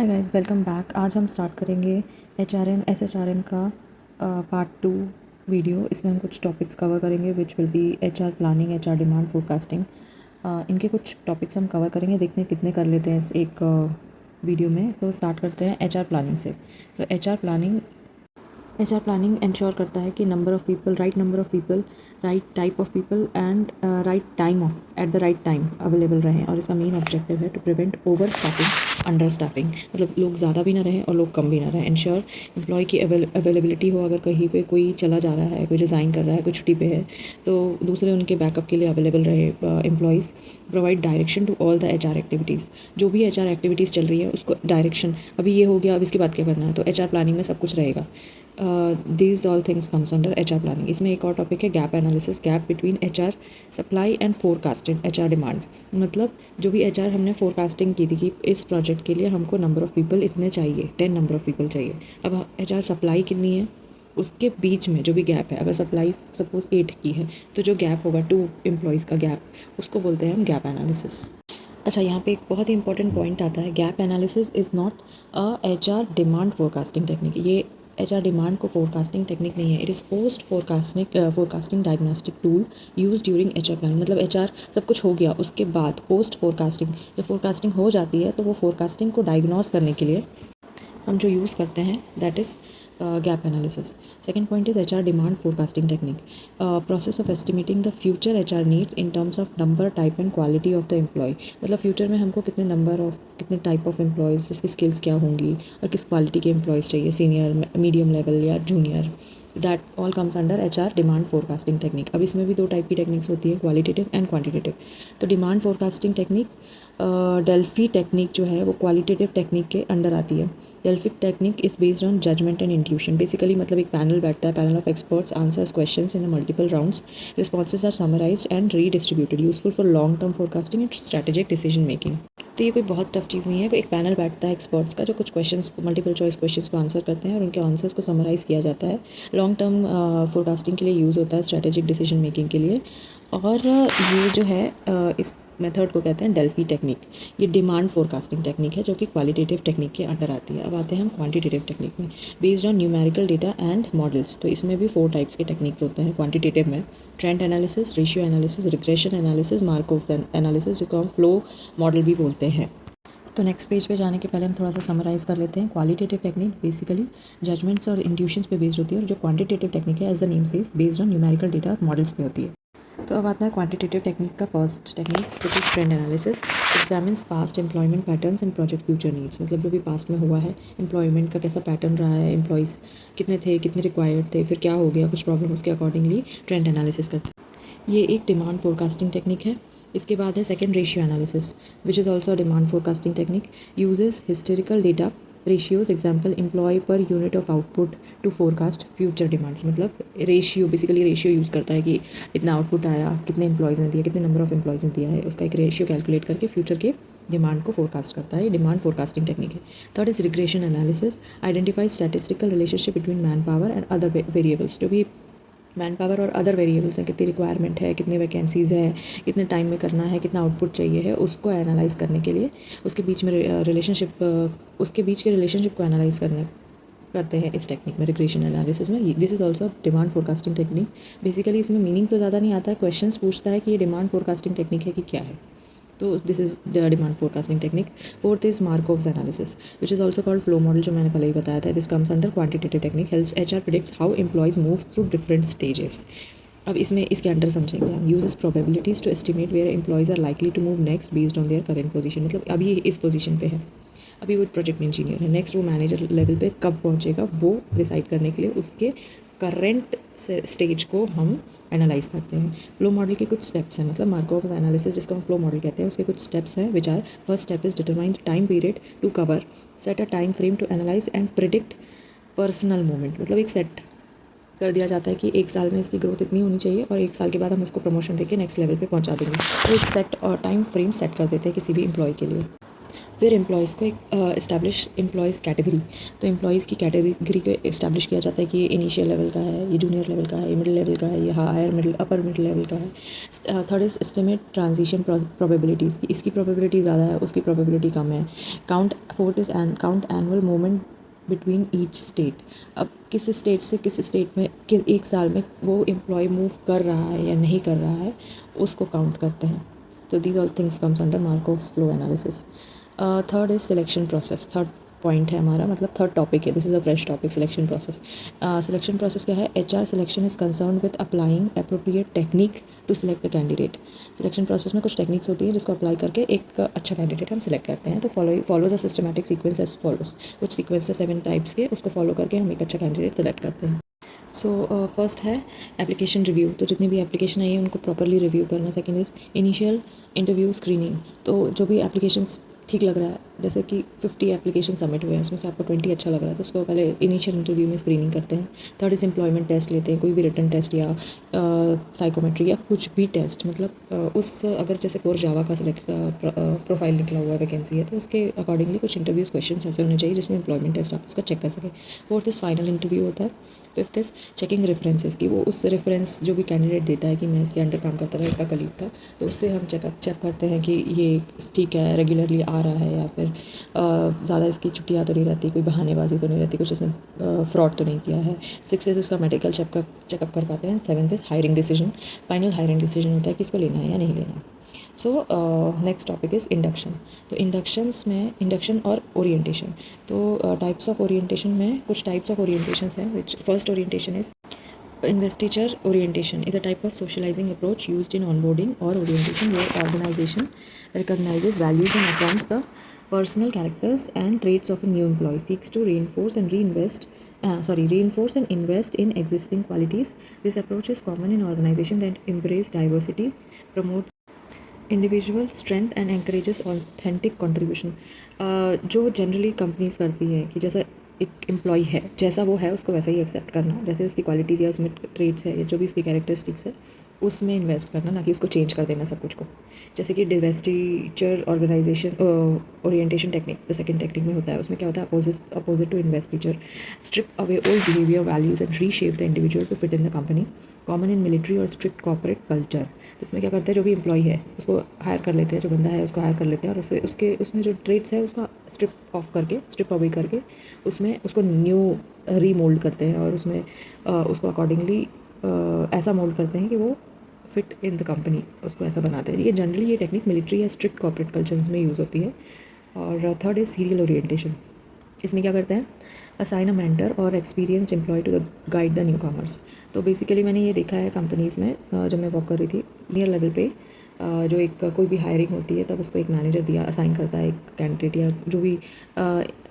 Hi guys, welcome back. आज हम start करेंगे SHRM का पार्ट 2 वीडियो। इसमें हम कुछ टॉपिक्स कवर करेंगे which will be HR planning, HR demand forecasting. इनके कुछ टॉपिक्स हम कवर करेंगे, देखते हैं कितने कर लेते हैं इस एक वीडियो में। तो स्टार्ट करते हैं HR प्लानिंग से। सो HR प्लानिंग इंश्योर करता है कि right number of people, right type of people and right time of at the right time available रहें। और इसका मेन ऑब्जेक्टिव है to prevent over staffing, under staffing, मतलब लोग ज़्यादा भी ना रहें और लोग कम भी ना रहें। इंश्योर एम्प्लॉय की अवेलेबिलिटी हो। अगर कहीं पे कोई चला जा रहा है, कोई रिज़ाइन कर रहा है, कोई छुट्टी पे है, तो दूसरे उनके बैकअप के लिए अवेलेबल रहे employees. Provide direction to all the HR activities. जो भी HR एक्टिविटीज़ चल रही है उसको डायरेक्शन, अभी ये हो गया, अब इसके बाद क्या करना है, तो HR प्लानिंग में सब कुछ रहेगा। These all things comes under HR planning. इसमें एक और टॉपिक है gap analysis, gap between HR supply and forecasted HR demand. मतलब जो भी HR हमने फोरकास्टिंग की थी कि इस प्रोजेक्ट के लिए हमको नंबर ऑफ़ पीपल इतने चाहिए, 10 नंबर ऑफ़ पीपल चाहिए, अब HR सप्लाई कितनी है, उसके बीच में जो भी गैप है, अगर सप्लाई सपोज 8 की है तो जो गैप होगा 2 एम्प्लॉयज़ का गैप, उसको बोलते हैं हम गैप एनालिसिस। अच्छा, यहाँ पे एक बहुत ही इंपॉर्टेंट पॉइंट आता है, gap analysis is not HR demand forecasting technique. ये HR डिमांड को फोरकास्टिंग टेक्निक नहीं है, it is post forecasting diagnostic tool use during HR planning. मतलब HR सब कुछ हो गया, उसके बाद पोस्ट फोरकास्टिंग, जब फोरकास्टिंग हो जाती है तो वो फोरकास्टिंग को डायग्नोस करने के लिए हम जो यूज़ करते हैं that is gap analysis. Second point is HR demand forecasting technique, process of estimating the future HR needs in terms of number, type and quality of the employ. मतलब future में हमको कितने टाइप ऑफ एम्प्लॉयज़, जिसकी skills क्या होंगी और किस quality के एम्प्लॉयज़ चाहिए, सीनियर, मीडियम लेवल या junior, that all comes under HR demand forecasting technique. अब इसमें भी 2 टाइप की टेक्निक्स होती हैं, क्वालिटेटिव एंड क्वांटिटेटिव। तो demand forecasting technique, Delphi technique जो है वो क्वालिटेटिव टेक्निक के अंडर आती है। Delphic technique is based on judgment and intuition. Basically मतलब एक पैनल बैठता है, panel of experts answers questions in multiple rounds, responses are summarised and redistributed, useful for long term forecasting and strategic decision making. तो ये कोई बहुत tough चीज़ नहीं है, एक पैनल बैठता है एक्सपर्ट्स का जो कुछ क्वेश्चंस, मल्टीपल चॉइस क्वेश्चंस को आंसर करते हैं और उनके आंसर्स को समराइज़ किया जाता है। लॉन्ग टर्म फोरकास्टिंग के लिए यूज़ होता है, स्ट्रेटेजिक डिसीजन मेकिंग के लिए। और ये जो है इस मेथड को कहते हैं डेल्फी टेक्निक। ये डिमांड फोरकास्टिंग टेक्निक है जो कि क्वालिटेटिव टेक्निक के अंडर आती है। अब आते हैं हम क्वांटिटेटिव टेक्निक में, based on numerical data and models. तो इसमें भी 4 टाइप्स के टेक्निक्स होते हैं क्वांटिटेटिव में, trend analysis, ratio analysis, regression analysis, Markov analysis, जिसको हम फ्लो मॉडल भी बोलते हैं। तो नेक्स्ट पेज पे जाने के पहले हम थोड़ा सा समराइज़ कर लेते हैं। क्वालिटेटिव टेक्निक बेसिकली जजमेंट्स और इंट्यूशंस पे बेस्ड होती है, और जो क्वांटिटेटिव टेक्निक है as the name says based on numerical data और मॉडल्स पे होती है। तो अब आता है क्वांटिटेटिव टेक्निक का first technique, which is trend analysis. Examines past employment patterns and project future needs. मतलब जो भी पास्ट में हुआ है, एम्प्लॉयमेंट का कैसा पैटर्न रहा है, एम्प्लॉयज़ कितने थे, कितने रिक्वायर्ड थे, फिर क्या हो गया, कुछ प्रॉब्लम, उसके अकॉर्डिंगली ट्रेंड एनालिसिस करते हैं। ये एक डिमांड फोरकास्टिंग टेक्निक है। इसके बाद है second, ratio analysis, which is also demand forecasting technique, uses historical data ratios, example employ per unit of output to forecast future demands. मतलब रेशियो, बेसिकली रेशियो यूज़ करता है कि इतना आउटपुट आया, कितने एम्प्लॉयज़ ने दिया, कितने नंबर ऑफ एम्प्लॉयज़ ने दिया है, उसका एक रेशियो कैलकुलेट करके फ्यूचर के डिमांड को फोरकास्ट करता है। ये डिमांड फोरकास्टिंग टेक्निक है। Third is regression analysis, identify statistical relationship between man power and other variables. जो भी मैन पावर और अदर वेरिएबल्स हैं, कितनी रिक्वायरमेंट है, कितने वैकेंसीज़ हैं, कितने टाइम में करना है, कितना आउटपुट चाहिए है, उसको एनालाइज करने के लिए उसके बीच में उसके बीच के रिलेशनशिप को एनालाइज करते हैं इस टेक्निक में, रिग्रेशन एनालिसिस में। This is also demand forecasting technique. Basically इसमें मीनिंग तो ज़्यादा नहीं आता है, क्वेश्चंस पूछता है कि ये डिमांड फोरकास्टिंग टेक्निक है कि क्या है। तो this is the demand forecasting technique. Fourth is Markov's analysis, which is also called flow model, जो मैंने पहले ही बताया था। This comes under quantitative technique, helps HR predicts how employees move through different stages. अब इसमें इसके अंडर समझेंगे हम, uses probabilities to estimate where employees are likely to move next based on their current position. मतलब अभी इस position पे है, अभी वो प्रोजेक्ट इंजीनियर है, नेक्स्ट वो मैनेजर लेवल पे कब पहुंचेगा वो डिसाइड करने के लिए उसके करेंट स्टेज को हम एनालाइज करते हैं। फ्लो मॉडल के कुछ स्टेप्स हैं, मतलब मार्कोव एनालिसिस जिसको हम फ्लो मॉडल कहते हैं, उसके कुछ स्टेप्स हैं which are, first step is determine time period to cover, set a time frame to analyse and predict personal movement. मतलब एक सेट कर दिया जाता है कि 1 साल में इसकी ग्रोथ इतनी होनी चाहिए और 1 साल के बाद हम इसको प्रमोशन देके नेक्स्ट लेवल पे पहुंचा देंगे। तो एक सेट और टाइम फ्रेम सेट कर देते हैं किसी भी एम्प्लॉय के लिए। फिर एम्प्लॉयज़ को एक इस्टेब्लिश एम्प्लॉयज़ कैटेगरी, तो एम्प्लॉयज़ की कैटेगरी को इस्टेब्लिश किया जाता है कि ये इनिशियल लेवल का है, ये जूनियर लेवल का है, ये मिडिल लेवल का है, ये higher middle upper middle level का है। Third is estimate transition probabilities की, इसकी प्रोबेबिलिटी ज़्यादा है, उसकी प्रोबेबिलिटी कम है। Count fourth is count annual movement between each state, अब किस स्टेट से किस स्टेट में एक साल में वो एम्प्लॉय मूव कर रहा है या नहीं कर रहा है, उसको काउंट करते हैं। तो these all things comes under Markov's flow analysis. Third is selection process, third point है हमारा, मतलब थर्ड टॉपिक है, this is a fresh topic, selection process. Selection process क्या है? HR selection is concern with applying appropriate technique to select a candidate. Selection process में कुछ techniques होती हैं जिसको अप्लाई करके एक अच्छा कैंडिडेट हम सिलेक्ट करते हैं। तो follow the systematic sequence as follows, कुछ सीक्वेंस है 7 टाइप्स के, उसको फॉलो करके हम एक अच्छा कैंडिडेट सेलेक्ट करते हैं। सो फर्स्ट है एप्लीकेशन रिव्यू, तो जितनी भी एप्लीकेशन आई है उनको प्रॉपरली रिव्यू करना। Second is initial interview screening, तो जो भी एप्लीकेशंस ठीक लग रहा है, जैसे कि 50 एप्लीकेशन सबमिट हुए हैं, उसमें से आपको 20 अच्छा लग रहा है तो उसको पहले इनिशियल इंटरव्यू में स्क्रीनिंग करते हैं। थर्ड इज़ एम्प्लॉयमेंट टेस्ट लेते हैं, कोई भी रिटन टेस्ट या साइकोमेट्री या कुछ भी टेस्ट, मतलब उस अगर जैसे कोर जावा का सिलेक्ट प्रोफाइल निकला हुआ है, वैकेंसी है, तो उसके अकॉर्डिंगली कुछ इंटरव्यूज़ क्वेश्चन ऐसे होने चाहिए जिसमें एम्प्लॉयमेंट टेस्ट आप उसका चेक कर सकें। फोर्थ इज़ फाइनल इंटरव्यू होता है। फिफ्थ इज़ चेकिंग रेफरेंसेस की, वो उस रेफरेंस जो भी कैंडिडेट देता है कि मैं इसके अंडर काम करता था, इसका कलीग था, तो उससे हम चेक करते हैं कि ये ठीक है, रेगुलरली आ रहा है, या फिर ज़्यादा इसकी छुट्टियाँ तो नहीं रहती, कोई बहानेबाजी तो नहीं रहती, कुछ इसने फ्रॉड तो नहीं किया है। सिक्स इज़ उसका मेडिकल चेकअप कर पाते हैं। Seventh is hiring decision, final hiring decision होता है कि इसको लेना है या नहीं लेना। So next topic is induction. तो इंडक्शंस में इंडक्शन और ओरिएंटेशन, तो टाइप्स ऑफ ओरिएंटेशन में कुछ टाइप्स ऑफ ओरिएंटेशंस हैं, which first orientation is investiture orientation is a type of socializing approach used in onboarding or orientation where organization recognizes values and affirms the personal characters and traits of a new employee, seeks to reinforce and invest in existing qualities. This approach is common in organizations that embrace diversity, promotes individual strength and encourages authentic contribution. जो generally companies करती हैं कि जैसा एक employ है, जैसा वो है उसको वैसा ही एक्सेप्ट करना, जैसे उसकी क्वालिटीज़ या उसमें ट्रेड्स है या जो भी उसकी कैरेक्टरिस्टिक्स है उसमें इन्वेस्ट करना, ना कि उसको चेंज कर देना सब कुछ को। जैसे कि divestiture organization orientation technique, the second technique में होता है, उसमें क्या होता है? Opposite to investiture, strip away old behaviour values and reshape the individual to fit in the company, common in military और स्ट्रिक्ट कॉर्पोरेट कल्चर। तो इसमें क्या करते हैं, जो भी एम्प्लॉय है उसको हायर कर लेते हैं, जो बंदा है उसको हायर कर लेते हैं, और उसमें जो ट्रेड्स है उसका स्ट्रिप अवे करके उसमें उसको न्यू रीमोल्ड करते हैं, और उसमें उसको अकॉर्डिंगली ऐसा मोल्ड करते हैं कि वो फिट इन द कंपनी, उसको ऐसा बनाते हैं। ये जनरली ये टेक्निक मिलिट्री या स्ट्रिक्ट कॉर्पोरेट कल्चर में यूज़ होती है। और थर्ड इज़ सीरियल ओरिएंटेशन, इसमें क्या करते हैं? असाइन अ मेंटर और experienced employ to guide the newcomers. तो बेसिकली मैंने ये देखा है कंपनीज़ में, जब मैं वर्क कर रही थी नियर लेवल पे, जो एक कोई भी हायरिंग होती है तब उसको एक मैनेजर दिया असाइन करता है एक कैंडिडेट, या जो भी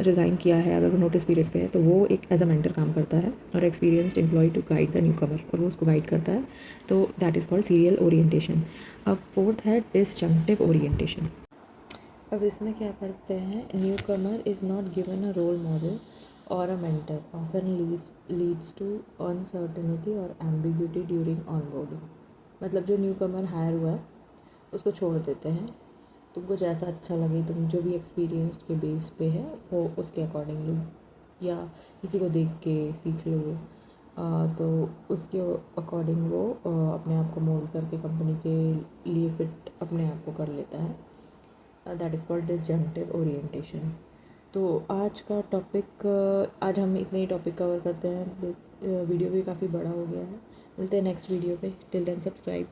रिज़ाइन किया है अगर वो नोटिस पीरियड पे है तो वो एक एज अ मेंटर काम करता है, और experienced employ to guide the newcomer, और वो उसको गाइड करता है। तो that is called serial orientation. अब फोर्थ है डिसजंक्टिव ओरिएंटेशन। अब इसमें क्या करते हैं? Newcomer is not given a role model और a mentor, often leads to uncertainty और एम्बिग्यूटी ड्यूरिंग ऑनबोर्डिंग। मतलब जो न्यू कमर हायर हुआ है उसको छोड़ देते हैं, तुमको जैसा अच्छा लगे, तुम जो भी एक्सपीरियंस के बेस पे है वो उसके अकॉर्डिंग लो, या किसी को देख के सीख लो, तो उसके अकॉर्डिंग वो अपने आप को मोल्ड करके कंपनी के लिए फिट अपने आप को कर लेता है। That is called disjunctive orientation. तो आज का टॉपिक, आज हम इतने ही टॉपिक कवर करते हैं, वीडियो भी काफ़ी बड़ा हो गया है। मिलते हैं नेक्स्ट वीडियो पे, टिल देन सब्सक्राइब।